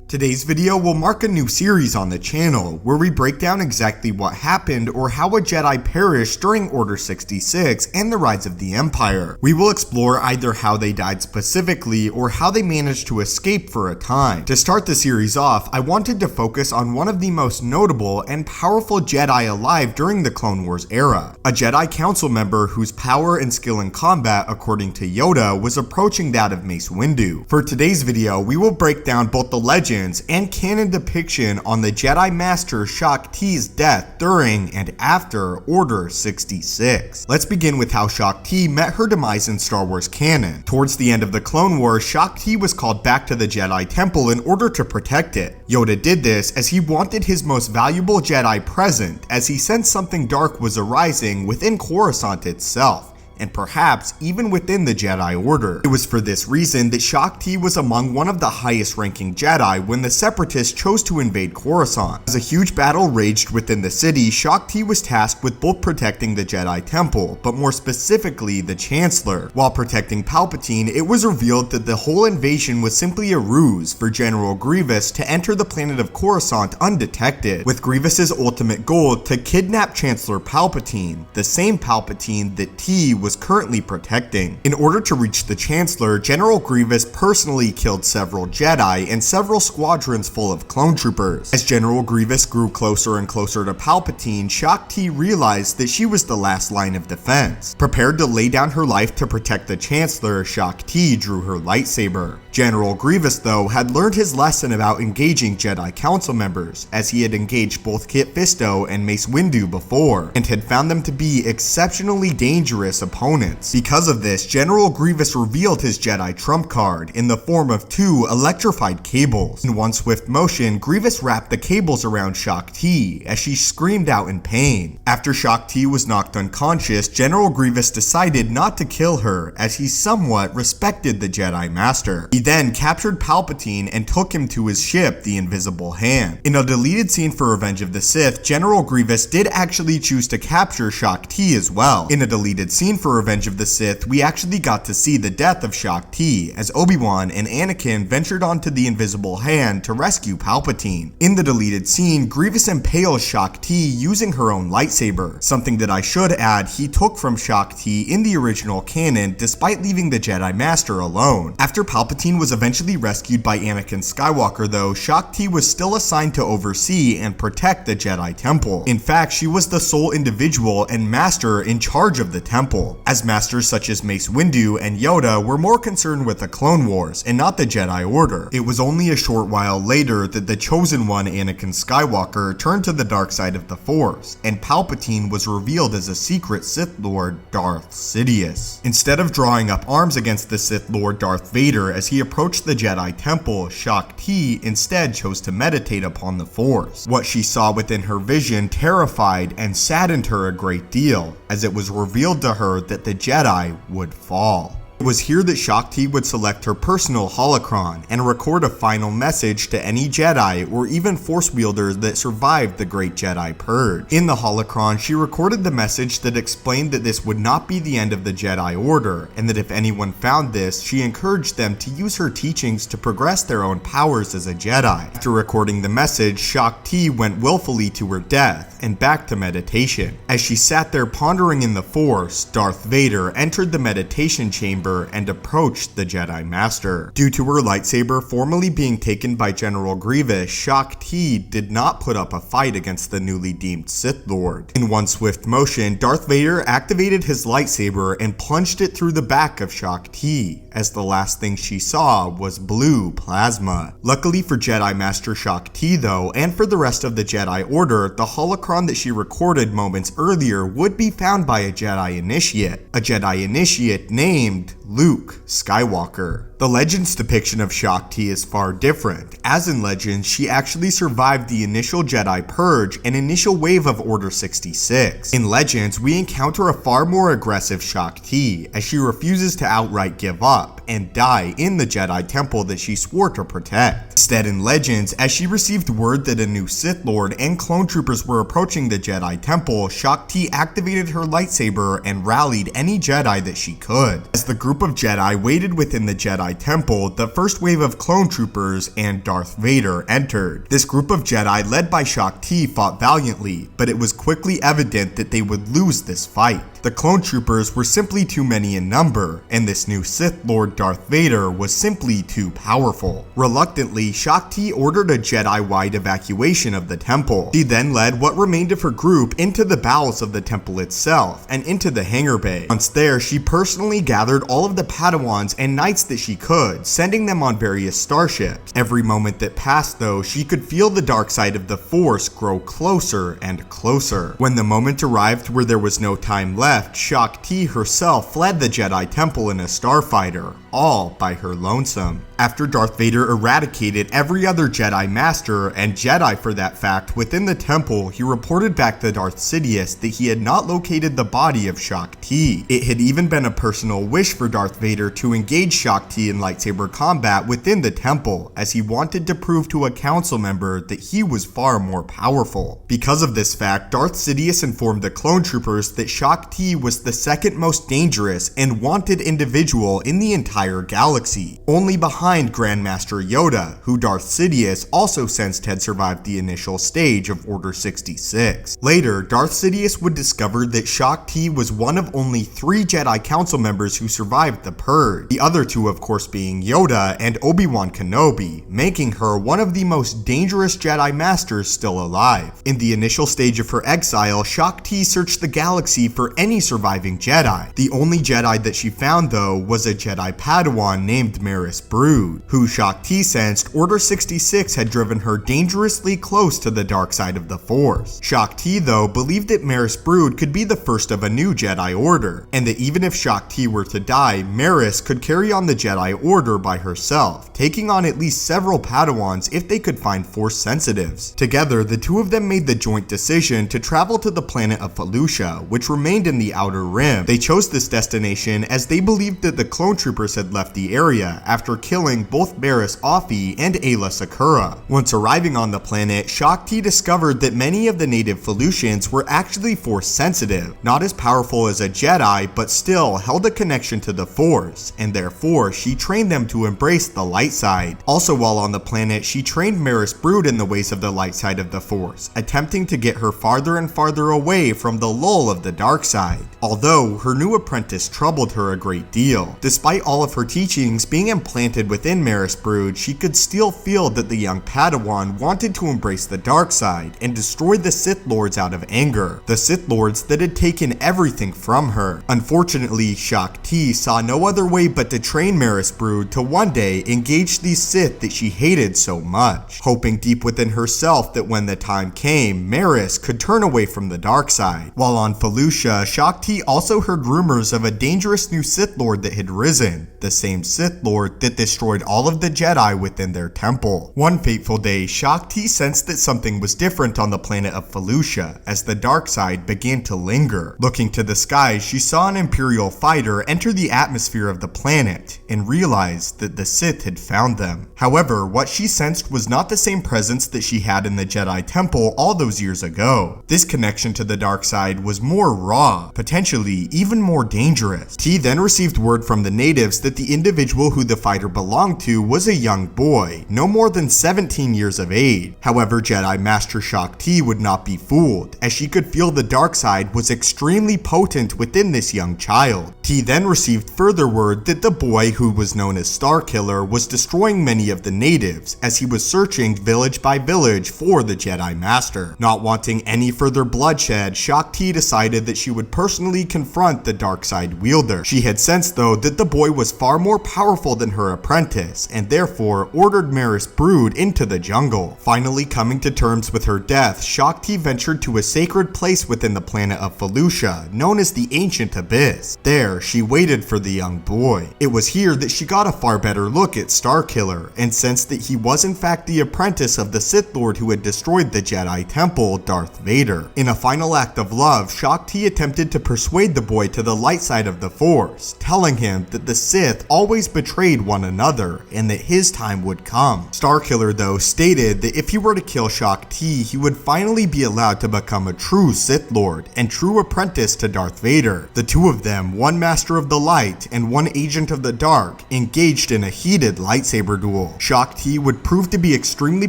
Today's video will mark a new series on the channel, where we break down exactly what happened or how a Jedi perished during Order 66 and the rise of the Empire. We will explore either how they died specifically or how they managed to escape for a time. To start the series off, I wanted to focus on one of the most notable and powerful Jedi alive during the Clone Wars era, a Jedi Council member whose power and skill in combat, according to Yoda, was approaching that of Mace Windu. For today's video, we will break down both the legends and canon depiction on the Jedi Master Shaak Ti's death during and after Order 66. Let's begin with how Shaak Ti met her demise in Star Wars canon. Towards the end of the Clone Wars, Shaak Ti was called back to the Jedi Temple in order to protect it. Yoda did this as he wanted his most valuable Jedi present, as he sensed something dark was arising within Coruscant itself, and perhaps even within the Jedi Order. It was for this reason that Shaak Ti was among one of the highest ranking Jedi when the Separatists chose to invade Coruscant. As a huge battle raged within the city, Shaak Ti was tasked with both protecting the Jedi Temple, but more specifically the Chancellor. While protecting Palpatine, it was revealed that the whole invasion was simply a ruse for General Grievous to enter the planet of Coruscant undetected, with Grievous's ultimate goal to kidnap Chancellor Palpatine, the same Palpatine that Ti was currently protecting. In order to reach the Chancellor, General Grievous personally killed several Jedi and several squadrons full of clone troopers. As General Grievous grew closer and closer to Palpatine, Shaak Ti realized that she was the last line of defense. Prepared to lay down her life to protect the Chancellor, Shaak Ti drew her lightsaber. General Grievous, though, had learned his lesson about engaging Jedi Council members, as he had engaged both Kit Fisto and Mace Windu before, and had found them to be exceptionally dangerous opponents. Because of this, General Grievous revealed his Jedi trump card in the form of two electrified cables. In one swift motion, Grievous wrapped the cables around Shaak Ti as she screamed out in pain. After Shaak Ti was knocked unconscious, General Grievous decided not to kill her, as he somewhat respected the Jedi Master. He then captured Palpatine and took him to his ship, the Invisible Hand. In a deleted scene for Revenge of the Sith, General Grievous did actually choose to capture Shaak Ti as well. In a deleted scene for Revenge of the Sith, we actually got to see the death of Shaak Ti, as Obi-Wan and Anakin ventured onto the Invisible Hand to rescue Palpatine. In the deleted scene, Grievous impales Shaak Ti using her own lightsaber, something that I should add he took from Shaak Ti in the original canon despite leaving the Jedi Master alone. After Palpatine was eventually rescued by Anakin Skywalker, though, Shaak Ti was still assigned to oversee and protect the Jedi Temple. In fact, she was the sole individual and master in charge of the temple, as masters such as Mace Windu and Yoda were more concerned with the Clone Wars and not the Jedi Order. It was only a short while later that the Chosen One, Anakin Skywalker, turned to the dark side of the Force, and Palpatine was revealed as a secret Sith Lord, Darth Sidious. Instead of drawing up arms against the Sith Lord Darth Vader as he approached the Jedi Temple, Shaak Ti instead chose to meditate upon the Force. What she saw within her vision terrified and saddened her a great deal, as it was revealed to her that the Jedi would fall. It was here that Shaak Ti would select her personal holocron and record a final message to any Jedi or even Force wielders that survived the Great Jedi Purge. In the holocron, she recorded the message that explained that this would not be the end of the Jedi Order, and that if anyone found this, she encouraged them to use her teachings to progress their own powers as a Jedi. After recording the message, Shaak Ti went willfully to her death and back to meditation. As she sat there pondering in the Force, Darth Vader entered the meditation chamber and approached the Jedi Master. Due to her lightsaber formally being taken by General Grievous, Shaak Ti did not put up a fight against the newly deemed Sith Lord. In one swift motion, Darth Vader activated his lightsaber and plunged it through the back of Shaak Ti, as the last thing she saw was blue plasma. Luckily for Jedi Master Shaak Ti, though, and for the rest of the Jedi Order, the holocron that she recorded moments earlier would be found by a Jedi Initiate named Luke Skywalker. The Legends depiction of Shaak Ti is far different, as in Legends, she actually survived the initial Jedi Purge and initial wave of Order 66. In Legends, we encounter a far more aggressive Shaak Ti, as she refuses to outright give up and die in the Jedi Temple that she swore to protect. Instead, in Legends, as she received word that a new Sith Lord and clone troopers were approaching the Jedi Temple, Shaak Ti activated her lightsaber and rallied any Jedi that she could. As the group of Jedi waited within the Jedi Jedi Temple, the first wave of clone troopers and Darth Vader entered. This group of Jedi led by Shaak Ti fought valiantly, but it was quickly evident that they would lose this fight. The clone troopers were simply too many in number, and this new Sith Lord Darth Vader was simply too powerful. Reluctantly, Shaak Ti ordered a Jedi-wide evacuation of the temple. She then led what remained of her group into the bowels of the temple itself and into the hangar bay. Once there, she personally gathered all of the Padawans and knights that she could, sending them on various starships. Every moment that passed though, she could feel the dark side of the Force grow closer and closer. When the moment arrived where there was no time left, Shaak Ti herself fled the Jedi Temple in a starfighter, all by her lonesome. After Darth Vader eradicated every other Jedi Master, and Jedi for that fact, within the temple, he reported back to Darth Sidious that he had not located the body of Shaak Ti. It had even been a personal wish for Darth Vader to engage Shaak Ti in lightsaber combat within the temple, as he wanted to prove to a council member that he was far more powerful. Because of this fact, Darth Sidious informed the clone troopers that Shaak Ti was the second most dangerous and wanted individual in the entire galaxy, only behind Grandmaster Yoda, who Darth Sidious also sensed had survived the initial stage of Order 66. Later, Darth Sidious would discover that Shaak Ti was one of only 3 Jedi Council members who survived the Purge, the other 2 of course being Yoda and Obi-Wan Kenobi, making her one of the most dangerous Jedi Masters still alive. In the initial stage of her exile, Shaak Ti searched the galaxy for any surviving Jedi. The only Jedi that she found though was a Jedi Padawan named Marus Brood, who Shaak Ti sensed Order 66 had driven her dangerously close to the dark side of the Force. Shaak Ti though believed that Marus Brood could be the first of a new Jedi Order, and that even if Shaak Ti were to die, Marus could carry on the Jedi Order by herself, taking on at least several Padawans if they could find Force sensitives. Together, the 2 of them made the joint decision to travel to the planet of Felucia, which remained in the Outer Rim. They chose this destination as they believed that the clone troopers had left the area after killing both Barriss Offee and Aayla Secura. Once arriving on the planet, Shaak Ti discovered that many of the native Felucians were actually Force sensitive, not as powerful as a Jedi, but still held a connection to the Force, and therefore she trained them to embrace the light side. Also while on the planet, she trained Marus Brood in the ways of the light side of the Force, attempting to get her farther and farther away from the lull of the dark side. Although her new apprentice troubled her a great deal. Despite all of her teachings being implanted within Marus Brood, she could still feel that the young Padawan wanted to embrace the dark side and destroy the Sith Lords out of anger, the Sith Lords that had taken everything from her. Unfortunately, Shaak Ti saw no other way but to train Marus Brood to one day engage these Sith that she hated so much, hoping deep within herself that when the time came, Marus could turn away from the dark side. While on Felucia, Shaak Ti also heard rumors of a dangerous new Sith Lord that had risen, the same Sith Lord that destroyed all of the Jedi within their temple. One fateful day, Shaak Ti sensed that something was different on the planet of Felucia as the dark side began to linger. Looking to the skies, she saw an Imperial fighter enter the atmosphere of the planet and realized that the Sith had found them. However, what she sensed was not the same presence that she had in the Jedi Temple all those years ago. This connection to the dark side was more raw, potentially even more dangerous. Ti then received word from the natives that the individual who the fighter belonged to was a young boy, no more than 17 years of age. However, Jedi Master Shaak Ti would not be fooled, as she could feel the dark side was extremely potent within this young child. Ti then received further word that the boy, who was known as Starkiller, was destroying many of the natives as he was searching village by village for the Jedi Master. Not wanting any further bloodshed, Shaak Ti decided that she would personally confront the dark side wielder. She had sensed though that the boy was far more powerful than her apprentice, and therefore ordered Marus Brood into the jungle. Finally coming to terms with her death, Shaak Ti ventured to a sacred place within the planet of Felucia, known as the Ancient Abyss. There, she waited for the young boy. It was here that she got a far better look at Starkiller, and sensed that he was in fact the apprentice of the Sith Lord who had destroyed the Jedi Temple, Darth Vader. In a final act of love, Shaak Ti attempted attempted to persuade the boy to the light side of the Force, telling him that the Sith always betrayed one another and that his time would come. Starkiller, though, stated that if he were to kill Shaak Ti, he would finally be allowed to become a true Sith Lord and true apprentice to Darth Vader. The two of them, one Master of the Light and one Agent of the Dark, engaged in a heated lightsaber duel. Shaak Ti would prove to be extremely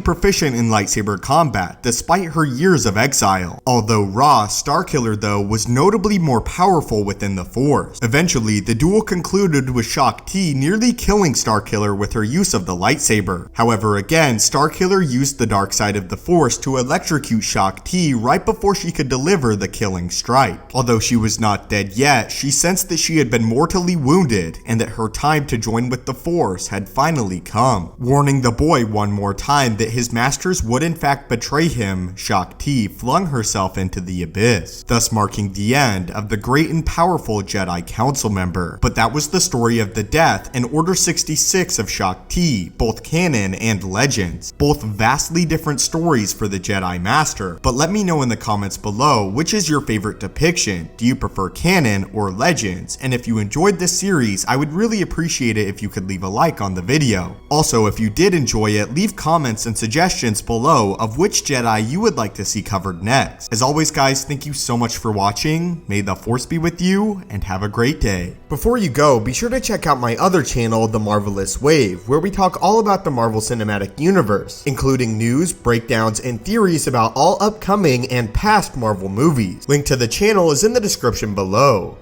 proficient in lightsaber combat, despite her years of exile. Although raw, Starkiller, though, was notably more powerful within the Force. Eventually, the duel concluded with Shaak Ti nearly killing Starkiller with her use of the lightsaber. However, again, Starkiller used the dark side of the Force to electrocute Shaak Ti right before she could deliver the killing strike. Although she was not dead yet, she sensed that she had been mortally wounded and that her time to join with the Force had finally come. Warning the boy one more time that his masters would in fact betray him, Shaak Ti flung herself into the abyss, thus marking the end of the great and powerful Jedi Council member. But that was the story of the death and Order 66 of Shaak Ti, both canon and legends. Both vastly different stories for the Jedi Master, but let me know in the comments below which is your favorite depiction. Do you prefer canon or legends? And if you enjoyed this series, I would really appreciate it if you could leave a like on the video. Also, if you did enjoy it, leave comments and suggestions below of which Jedi you would like to see covered next. As always guys, thank you so much for watching, may the Force be with you, and have a great day. Before you go, be sure to check out my other channel, The Marvelous Wave, where we talk all about the Marvel Cinematic Universe, including news, breakdowns, and theories about all upcoming and past Marvel movies. Link to the channel is in the description below.